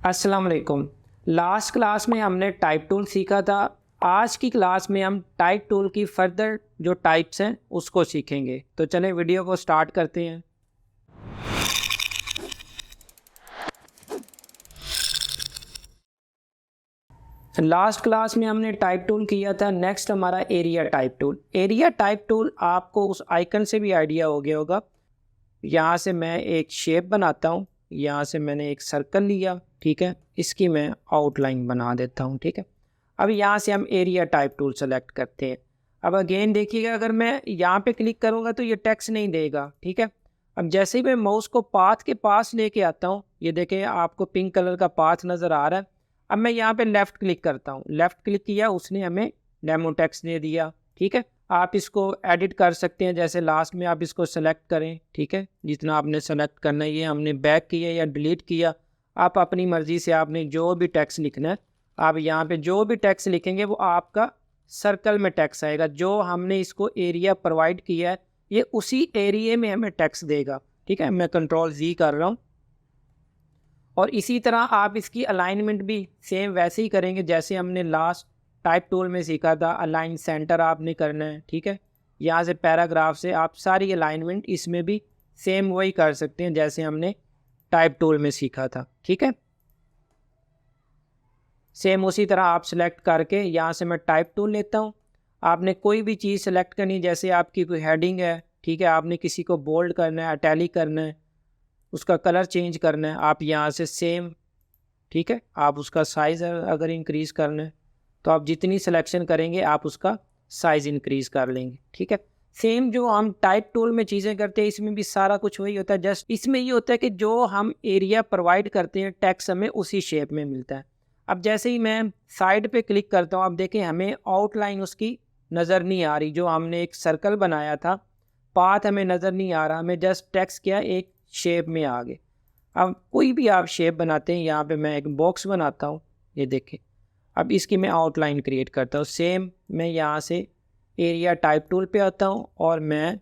अस्सलाम वालेकुम। Last class में हमने टाइप टूल सीखा था। आज की क्लास में हम टाइप टूल की फर्दर जो टाइप्स हैं उसको सीखेंगे। तो चलें वीडियो को स्टार्ट करते हैं। लास्ट क्लास में हमने टाइप टूल किया था। नेक्स्ट हमारा area type tool. Area type tool आपको उस आइकन से भी आइडिया हो गया होगा। यहाँ से मैं एक शेप बनाता हूँ। यहाँ से मैंने एक सर्कल लिया, ठीक है। इसकी मैं आउटलाइन बना देता हूँ, ठीक है। अब यहाँ से हम एरिया टाइप टूल सेलेक्ट करते हैं। अब अगेन देखिएगा, अगर मैं यहाँ पे क्लिक करूँगा तो ये टेक्स्ट नहीं देगा, ठीक है। अब जैसे ही मैं माउस को पाथ के पास लेके आता हूँ, ये देखें आपको पिंक कलर का पाथ नज़र आ रहा है। अब मैं यहाँ पे लेफ़्ट क्लिक करता हूँ। लेफ़्ट क्लिक किया, उसने हमें डेमो टेक्स्ट दे दिया, ठीक है। आप इसको एडिट कर सकते हैं, जैसे लास्ट में आप इसको सेलेक्ट करें, ठीक है। जितना आपने सेलेक्ट करना है, ये हमने बैक किया या डिलीट किया, आप अपनी मर्ज़ी से आपने जो भी टेक्स्ट लिखना है, आप यहाँ पे जो भी टेक्स्ट लिखेंगे वो आपका सर्कल में टेक्स्ट आएगा। जो हमने इसको एरिया प्रोवाइड किया है ये उसी एरिया में हमें टेक्स्ट देगा, ठीक है। मैं कंट्रोल जी कर रहा हूँ। और इसी तरह आप इसकी अलाइनमेंट भी सेम वैसे ही करेंगे जैसे हमने लास्ट टाइप टूल में सीखा था। अलाइन सेंटर आपने करना है, ठीक है। यहाँ से पैराग्राफ से आप सारी अलाइनमेंट इसमें भी सेम वही कर सकते हैं जैसे हमने टाइप टूल में सीखा था, ठीक है। सेम उसी तरह आप सेलेक्ट करके यहाँ से मैं टाइप टूल लेता हूँ। आपने कोई भी चीज़ सेलेक्ट करनी, जैसे आपकी कोई हेडिंग है, ठीक है। आपने किसी को बोल्ड करना है, इटैलिक करना है, उसका कलर चेंज करना है, आप यहाँ से सेम, ठीक है। आप उसका साइज़ अगर इंक्रीज़ करना है तो आप जितनी सिलेक्शन करेंगे आप उसका साइज़ इंक्रीज़ कर लेंगे, ठीक है। सेम जो हम टाइप टूल में चीज़ें करते हैं इसमें भी सारा कुछ वही होता है। जस्ट इसमें ये होता है कि जो हम एरिया प्रोवाइड करते हैं टेक्स्ट हमें उसी शेप में मिलता है। अब जैसे ही मैं साइड पे क्लिक करता हूँ, आप देखें हमें आउटलाइन उसकी नज़र नहीं आ रही। जो हमने एक सर्कल बनाया था, पाथ हमें नज़र नहीं आ रहा, हमें जस्ट टेक्स्ट क्या एक शेप में आ गए। अब कोई भी आप शेप बनाते हैं, यहाँ पे मैं एक बॉक्स बनाता हूँ, ये देखें। अब इसकी मैं आउटलाइन क्रिएट करता हूँ। सेम मैं यहाँ से एरिया टाइप टूल पे आता हूँ और मैं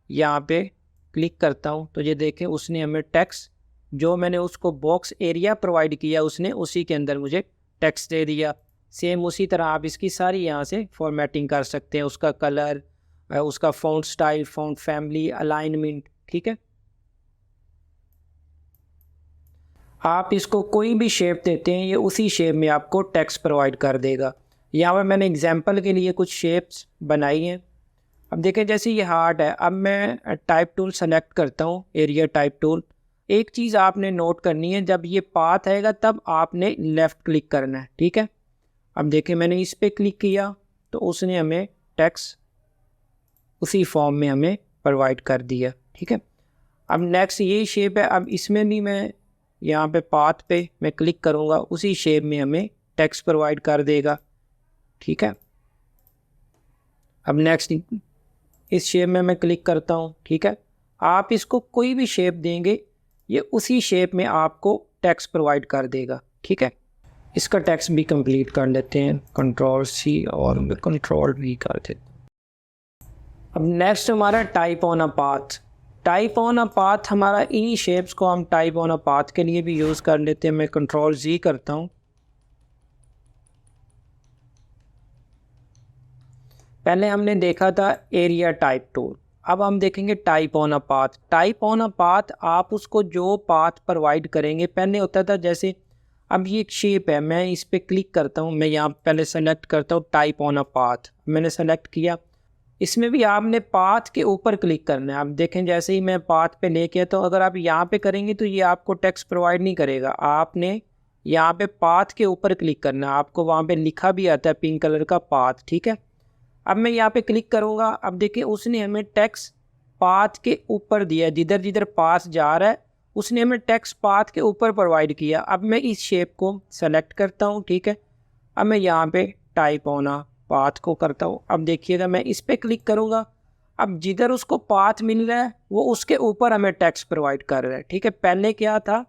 यहाँ पे क्लिक करता हूँ तो ये देखें उसने हमें टेक्स्ट, जो मैंने उसको बॉक्स एरिया प्रोवाइड किया उसने उसी के अंदर मुझे टेक्स्ट दे दिया। सेम उसी तरह आप इसकी सारी यहाँ से फॉर्मेटिंग कर सकते हैं, उसका कलर, उसका font style, font family, alignment, ठीक है। आप इसको कोई भी शेप देते हैं ये उसी शेप में आपको टेक्स्ट प्रोवाइड कर देगा। यहाँ पर मैंने एग्जांपल के लिए कुछ शेप्स बनाई हैं। अब देखें जैसे ये हार्ट है, अब मैं टाइप टूल सेलेक्ट करता हूँ, एरिया टाइप टूल। एक चीज़ आपने नोट करनी है, जब ये पाथ आएगा तब आपने लेफ़्ट क्लिक करना है, ठीक है। अब देखें मैंने इस पर क्लिक किया तो उसने हमें टेक्स्ट उसी फॉर्म में हमें प्रोवाइड कर दिया, ठीक है। अब नेक्स्ट ये शेप है, अब इसमें भी मैं यहाँ पे पाथ पे मैं क्लिक करूँगा, उसी शेप में हमें टेक्स्ट प्रोवाइड कर देगा, ठीक है। अब नेक्स्ट इस शेप में मैं क्लिक करता हूँ, ठीक है। आप इसको कोई भी शेप देंगे ये उसी शेप में आपको टेक्स्ट प्रोवाइड कर देगा, ठीक है। इसका टेक्स्ट भी कंप्लीट कर लेते हैं, कंट्रोल सी और कंट्रोल वी कर देते हैं। अब नेक्स्ट हमारा type on a path. Type on a path हमारा इन्हीं शेप्स को हम टाइप ऑन अ पाथ के लिए भी यूज़ कर लेते हैं। मैं कंट्रोल जी करता हूँ। पहले हमने देखा था एरिया टाइप टूल, अब हम देखेंगे type on a path. Type on a path आप उसको जो पाथ प्रोवाइड करेंगे, पहले होता था जैसे अब ये एक शेप है, मैं इस पर क्लिक करता हूँ, मैं यहाँ पहले सेलेक्ट करता हूँ टाइप ऑन अ पाथ, मैंने सेलेक्ट किया। इसमें भी आपने पाथ के ऊपर क्लिक करना है। आप देखें जैसे ही मैं पाथ पे लेके तो अगर आप यहाँ पे करेंगे तो ये आपको टेक्स्ट प्रोवाइड नहीं करेगा। आपने यहाँ पे पाथ के ऊपर क्लिक करना है, आपको वहाँ पे लिखा भी आता है पिंक कलर का पाथ, ठीक है। अब मैं यहाँ पे क्लिक करूँगा, अब देखिए उसने हमें टेक्स्ट पाथ के ऊपर दिया, जिधर जिधर पाथ जा रहा है उसने हमें टेक्स्ट पाथ के ऊपर प्रोवाइड किया। अब मैं इस शेप को सेलेक्ट करता हूँ, ठीक है। अब मैं यहाँ पे टाइप ऑन अ पाथ को करता हूँ। अब देखिएगा मैं इस पर क्लिक करूँगा, अब जिधर उसको पाथ मिल रहा है वो उसके ऊपर हमें टेक्स्ट प्रोवाइड कर रहा है, ठीक है। पहले क्या था,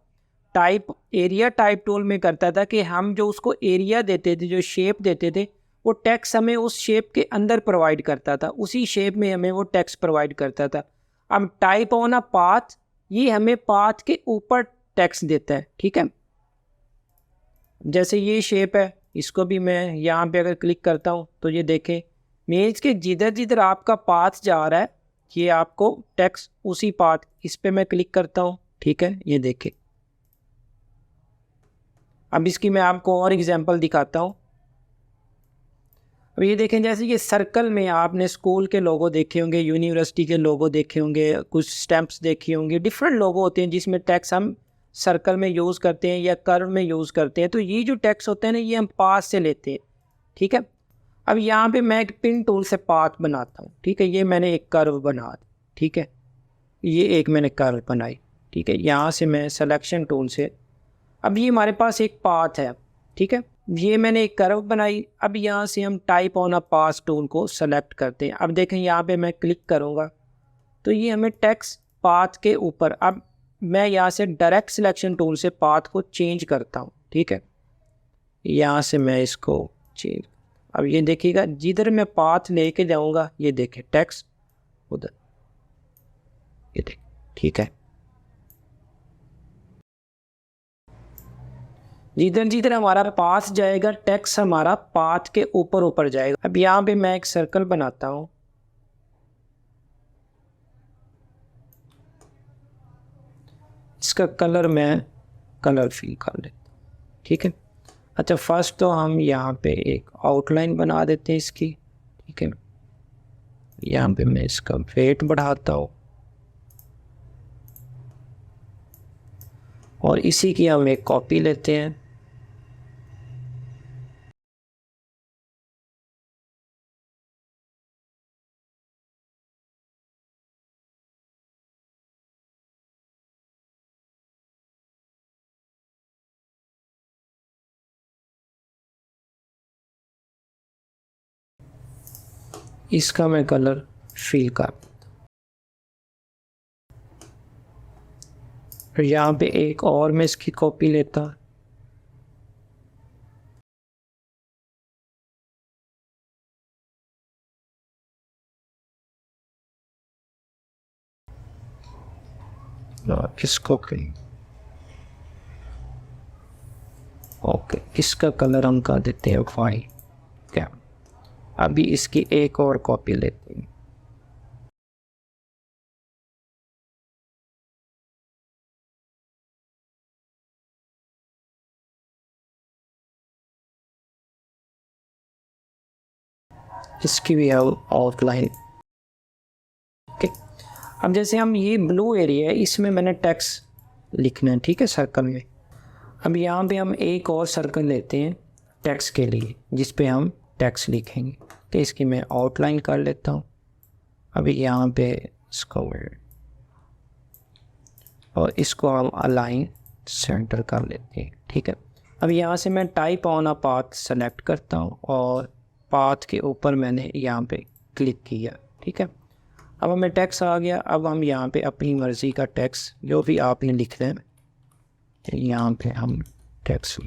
टाइप एरिया टाइप टूल में करता था कि हम जो उसको एरिया देते थे, जो शेप देते थे, वो टेक्स्ट हमें उस शेप के अंदर प्रोवाइड करता था, उसी शेप में हमें वो टेक्स्ट प्रोवाइड करता था। अब टाइप ऑन अ पाथ ये हमें पाथ के ऊपर टेक्स्ट देता है, ठीक है। जैसे ये शेप है, इसको भी मैं यहाँ पे अगर क्लिक करता हूँ तो ये देखें मेज के जिधर जिधर आपका पाथ जा रहा है ये आपको टेक्स्ट उसी पाथ, इस पे मैं क्लिक करता हूँ, ठीक है, ये देखें। अब इसकी मैं आपको और एग्जांपल दिखाता हूँ। अब ये देखें जैसे ये सर्कल में आपने स्कूल के लोगो देखे होंगे, यूनिवर्सिटी के लोगो देखे होंगे, कुछ स्टैम्प्स देखे होंगे, डिफरेंट लोगो होते हैं जिसमें टेक्स्ट हम सर्कल में यूज़ करते हैं या कर्व में यूज़ करते हैं। तो ये जो टेक्स्ट होते हैं ना ये हम पास से लेते हैं, ठीक है। अब यहाँ पे मैं एक पिन टूल से पाथ बनाता हूँ, ठीक है, ये मैंने एक कर्व बना दी, ठीक है, ये एक मैंने कर्व बनाई, ठीक है। यहाँ से मैं सिलेक्शन टूल से, अब ये हमारे पास एक पाथ है, ठीक है, ये मैंने एक कर्व बनाई। अब यहाँ से हम type on a path tool को सेलेक्ट करते हैं। अब देखें यहाँ पे मैं क्लिक करूँगा तो ये हमें टेक्स्ट पाथ के ऊपर, अब मैं यहाँ से डायरेक्ट सिलेक्शन टूल से पाथ को चेंज करता हूँ, ठीक है, यहाँ से मैं इसको चेंज, अब ये देखिएगा जिधर मैं पाथ लेके जाऊँगा ये देखें टेक्स्ट उधर, ये देखें, ठीक है। जिधर जिधर हमारा पाथ जाएगा टेक्स्ट हमारा पाथ के ऊपर ऊपर जाएगा। अब यहाँ पे मैं एक सर्कल बनाता हूँ, इसका कलर मैं कलर फिल कर लेता हूँ, ठीक है। अच्छा फर्स्ट तो हम यहाँ पे एक आउटलाइन बना देते हैं इसकी, ठीक है, यहाँ पे मैं इसका वेट बढ़ाता हूँ और इसी की हम एक कॉपी लेते हैं। इसका मैं कलर फिल कर, फिर यहाँ पे एक और मैं इसकी कॉपी लेता, इसको ओके, इसका कलर हम कर देते हैं वाइट, क्या। अभी इसकी एक और कॉपी लेते हैं, इसकी भी हम आउटलाइन, ओके। अब जैसे हम ये ब्लू एरिया है इसमें मैंने टेक्स्ट लिखना है, ठीक है, सर्कल में। अब यहाँ पे हम एक और सर्कल लेते हैं टेक्स्ट के लिए जिस पे हम टेक्स्ट लिखेंगे, तो इसकी मैं आउटलाइन कर लेता हूँ। अभी यहाँ पे इसको और इसको हम अलाइन सेंटर कर लेते हैं, ठीक है। अब यहाँ से मैं type on a path select करता हूँ और पाथ के ऊपर मैंने यहाँ पे क्लिक किया, ठीक है। अब हमें टेक्स्ट आ गया। अब हम यहाँ पे अपनी मर्ज़ी का टेक्स्ट जो भी आपने लिख रहे हैं यहाँ पे हम टेक्स्ट,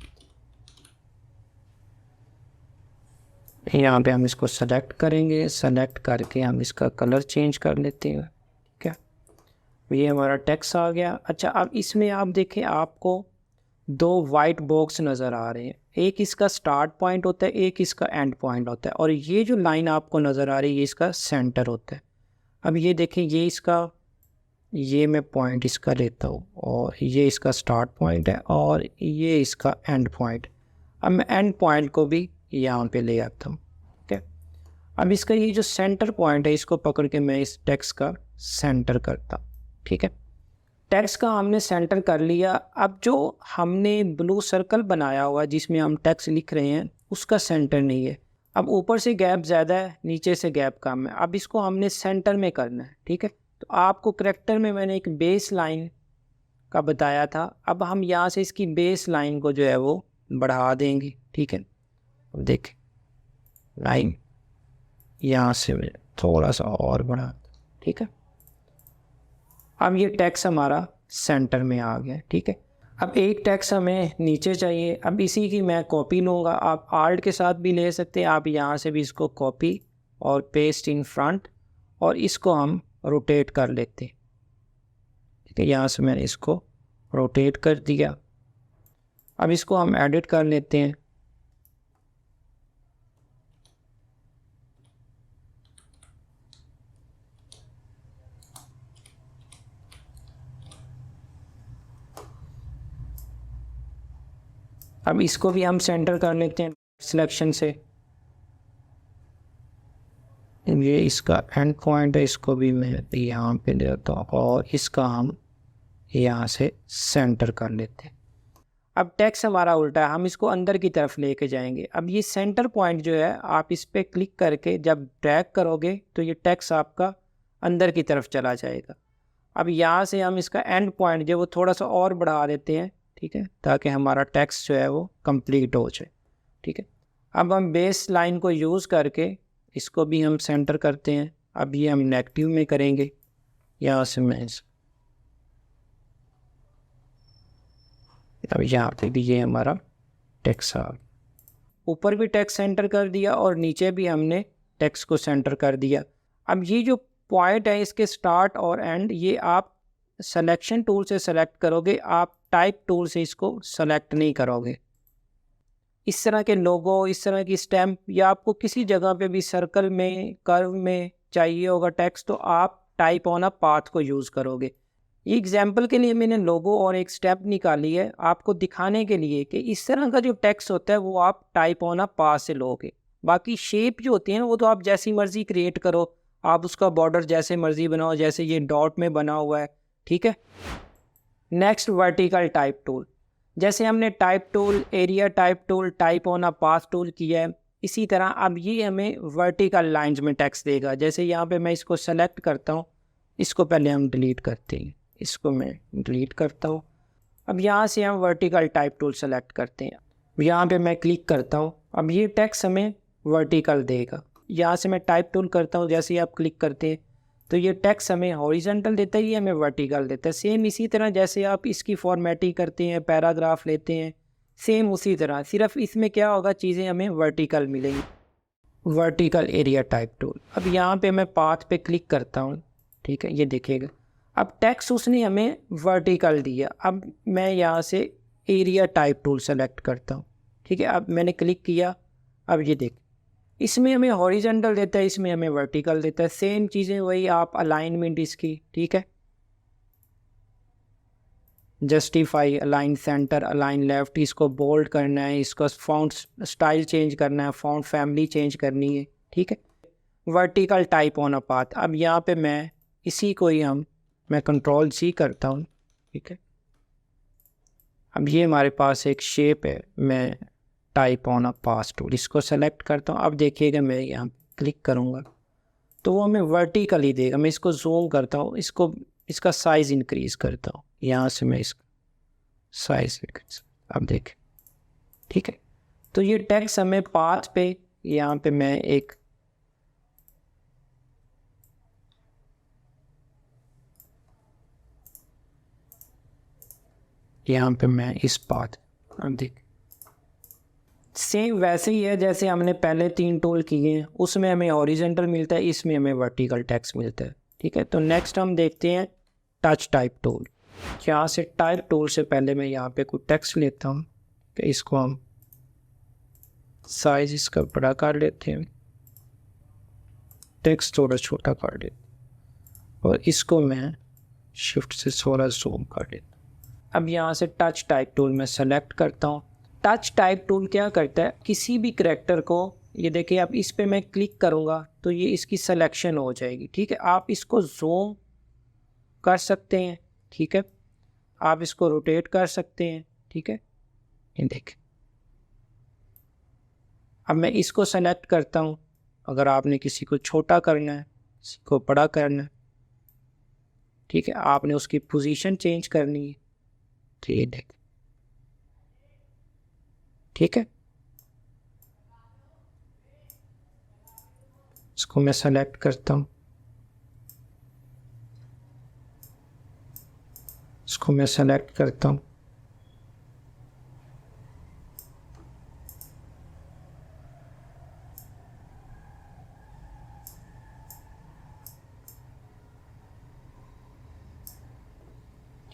यहाँ पे हम इसको सेलेक्ट करेंगे, सेलेक्ट करके हम इसका कलर चेंज कर लेते हैं, ठीक है। ये हमारा टेक्स्ट आ गया। अच्छा अब इसमें आप देखें आपको दो वाइट बॉक्स नज़र आ रहे हैं, एक इसका स्टार्ट पॉइंट होता है, एक इसका एंड पॉइंट होता है, और ये जो लाइन आपको नज़र आ रही है ये इसका सेंटर होता है। अब ये देखें ये इसका, ये मैं पॉइंट इसका लेता हूँ और ये इसका स्टार्ट पॉइंट है और ये इसका एंड पॉइंट। अब मैं एंड पॉइंट को भी यहाँ पे ले आता हूँ, ठीक है। अब इसका ये जो सेंटर पॉइंट है इसको पकड़ के मैं इस टेक्स्ट का सेंटर करता हूँ, ठीक है। टेक्स्ट का हमने सेंटर कर लिया। अब जो हमने ब्लू सर्कल बनाया हुआ जिसमें हम टेक्स्ट लिख रहे हैं उसका सेंटर नहीं है। अब ऊपर से गैप ज़्यादा है, नीचे से गैप कम है। अब इसको हमने सेंटर में करना है, ठीक है। तो आपको करैक्टर में मैंने एक बेस लाइन का बताया था, अब हम यहाँ से इसकी बेस लाइन को जो है वो बढ़ा देंगे, ठीक है। अब देखें लाइन यहाँ से मैं थोड़ा सा और बढ़ा, ठीक है। अब ये टेक्स्ट हमारा सेंटर में आ गया, ठीक है। अब एक टेक्स्ट हमें नीचे चाहिए, अब इसी की मैं कॉपी लूँगा। आप आल्ट के साथ भी ले सकते हैं, आप यहाँ से भी इसको कॉपी और पेस्ट इन फ्रंट, और इसको हम रोटेट कर लेते हैं, ठीक है। यहाँ से मैंने इसको रोटेट कर दिया। अब इसको हम एडिट कर लेते हैं। अब इसको भी हम सेंटर कर लेते हैं सिलेक्शन से। ये इसका एंड पॉइंट है, इसको भी मैं यहाँ पे देता हूँ और इसका हम यहाँ से सेंटर कर लेते हैं। अब टेक्स्ट हमारा उल्टा है, हम इसको अंदर की तरफ लेके जाएंगे। अब ये सेंटर पॉइंट जो है, आप इस पर क्लिक करके जब ड्रैग करोगे तो ये टेक्स्ट आपका अंदर की तरफ चला जाएगा। अब यहाँ से हम इसका एंड पॉइंट जो वो थोड़ा सा और बढ़ा देते हैं, ठीक है, ताकि हमारा टेक्स्ट जो है वो कंप्लीट हो जाए। ठीक है, अब हम बेस लाइन को यूज़ करके इसको भी हम सेंटर करते हैं। अब ये हम नेगेटिव में करेंगे। यहाँ से मैं अब यहाँ पे भी ये हमारा टेक्स्ट आ, ऊपर भी टेक्स्ट सेंटर कर दिया और नीचे भी हमने टेक्स्ट को सेंटर कर दिया। अब ये जो पॉइंट है इसके स्टार्ट और एंड, ये आप सिलेक्शन टूल से सेलेक्ट करोगे, आप टाइप टूल से इसको सेलेक्ट नहीं करोगे। इस तरह के लोगो, इस तरह की स्टैम्प, या आपको किसी जगह पे भी सर्कल में, कर्व में चाहिए होगा टेक्स्ट, तो आप टाइप ऑन अ पाथ को यूज़ करोगे। ये एग्जाम्पल के लिए मैंने लोगो और एक स्टेप निकाली है आपको दिखाने के लिए कि इस तरह का जो टेक्स्ट होता है वो आप टाइप ऑन अ पाथ से लोगे। बाकी शेप जो होती है ना, वो तो आप जैसी मर्जी क्रिएट करो, आप उसका बॉर्डर जैसे मर्जी बनाओ, जैसे ये डॉट में बना हुआ है। ठीक है, नेक्स्ट वर्टिकल टाइप टूल। जैसे हमने type tool, area type tool, type on a path tool किया है, इसी तरह अब ये हमें वर्टिकल लाइंस में टेक्स्ट देगा। जैसे यहाँ पे मैं इसको सेलेक्ट करता हूँ, इसको पहले हम डिलीट करते हैं, इसको मैं डिलीट करता हूँ। अब यहाँ से हम वर्टिकल टाइप टूल सेलेक्ट करते हैं, यहाँ पे मैं क्लिक करता हूँ, अब ये टेक्स्ट हमें वर्टिकल देगा। यहाँ से मैं टाइप टूल करता हूँ, जैसे ही आप क्लिक करते हैं तो ये टेक्स्ट हमें हॉरिजॉन्टल देता है, ये हमें वर्टिकल देता है। सेम इसी तरह जैसे आप इसकी फॉर्मेटिंग करते हैं, पैराग्राफ लेते हैं, सेम उसी तरह, सिर्फ इसमें क्या होगा, चीज़ें हमें वर्टिकल मिलेंगी। Vertical area type tool. अब यहाँ पे मैं पाथ पे क्लिक करता हूँ, ठीक है, ये देखिएगा अब टेक्स्ट उसने हमें वर्टिकल दिया। अब मैं यहाँ से एरिया टाइप टूल सेलेक्ट करता हूँ, ठीक है, अब मैंने क्लिक किया, अब ये देख, इसमें हमें हॉरिजॉन्टल देता है, इसमें हमें वर्टिकल देता है। सेम चीज़ें वही, आप अलाइनमेंट इसकी, ठीक है, justify, align centre, align left, इसको बोल्ड करना है, इसको फॉन्ट स्टाइल चेंज करना है, फॉन्ट फैमिली चेंज करनी है। ठीक है, vertical type on a path. अब यहाँ पे मैं इसी को ही मैं कंट्रोल C करता हूँ, ठीक है, अब ये हमारे पास एक शेप है, मैं type on a path tool, इसको सेलेक्ट करता हूँ। अब देखिएगा मैं यहाँ क्लिक करूँगा तो वो हमें वर्टिकल ही देगा। मैं इसको जूम करता हूँ, इसका साइज़ इंक्रीज़ करता हूँ, यहाँ से मैं इसका साइज़ इंक्रीज, अब देखें, ठीक है। तो ये टेक्स्ट हमें पाथ पे, यहाँ पे मैं एक यहाँ पे मैं इस पाथ, अब देख, सेम वैसे ही है जैसे हमने पहले 3 टूल किए हैं, उसमें हमें हॉरिजॉन्टल मिलता है, इसमें हमें वर्टिकल टेक्स्ट मिलता है। ठीक है, तो नेक्स्ट हम देखते हैं टच टाइप टूल। यहाँ से टाइप टूल से पहले मैं यहाँ पे कोई टेक्स्ट लेता हूँ, कि इसको हम साइज इसका बड़ा कर लेते हैं, टेक्स्ट थोड़ा छोटा कर देते हैं, और इसको मैं शिफ्ट से थोड़ा जूम कर देता हूँ। अब यहाँ से टच टाइप टूल में सेलेक्ट करता हूँ। टच टाइप टूल क्या करता है, किसी भी करैक्टर को, ये देखिए अब इस पे मैं क्लिक करूँगा तो ये इसकी सिलेक्शन हो जाएगी। ठीक है, आप इसको जूम कर सकते हैं, ठीक है, आप इसको रोटेट कर सकते हैं, ठीक है, ये देखें। अब मैं इसको सेलेक्ट करता हूँ, अगर आपने किसी को छोटा करना है, किसी को बड़ा करना है, ठीक है, आपने उसकी पोजीशन चेंज करनी है, तो ये देखें, ठीक है, इसको मैं सेलेक्ट करता हूँ, इसको मैं सेलेक्ट करता हूँ,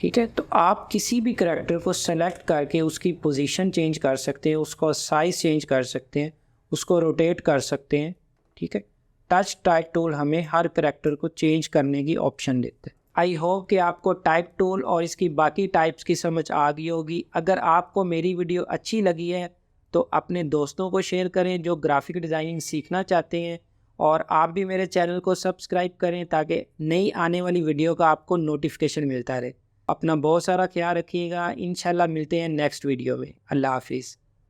ठीक है, तो आप किसी भी करैक्टर को सेलेक्ट करके उसकी पोजीशन चेंज कर सकते हैं, उसको साइज़ चेंज कर सकते हैं, उसको रोटेट कर सकते हैं। ठीक है, टच टाइप टूल हमें हर करैक्टर को चेंज करने की ऑप्शन देते हैं। आई होप कि आपको टाइप टूल और इसकी बाकी टाइप्स की समझ आ गई होगी। अगर आपको मेरी वीडियो अच्छी लगी है तो अपने दोस्तों को शेयर करें जो ग्राफिक डिज़ाइनिंग सीखना चाहते हैं, और आप भी मेरे चैनल को सब्सक्राइब करें ताकि नई आने वाली वीडियो का आपको नोटिफिकेशन मिलता रहे। अपना बहुत सारा ख्याल रखिएगा। इंशाल्लाह मिलते हैं नेक्स्ट वीडियो में। अल्लाह हाफिज़।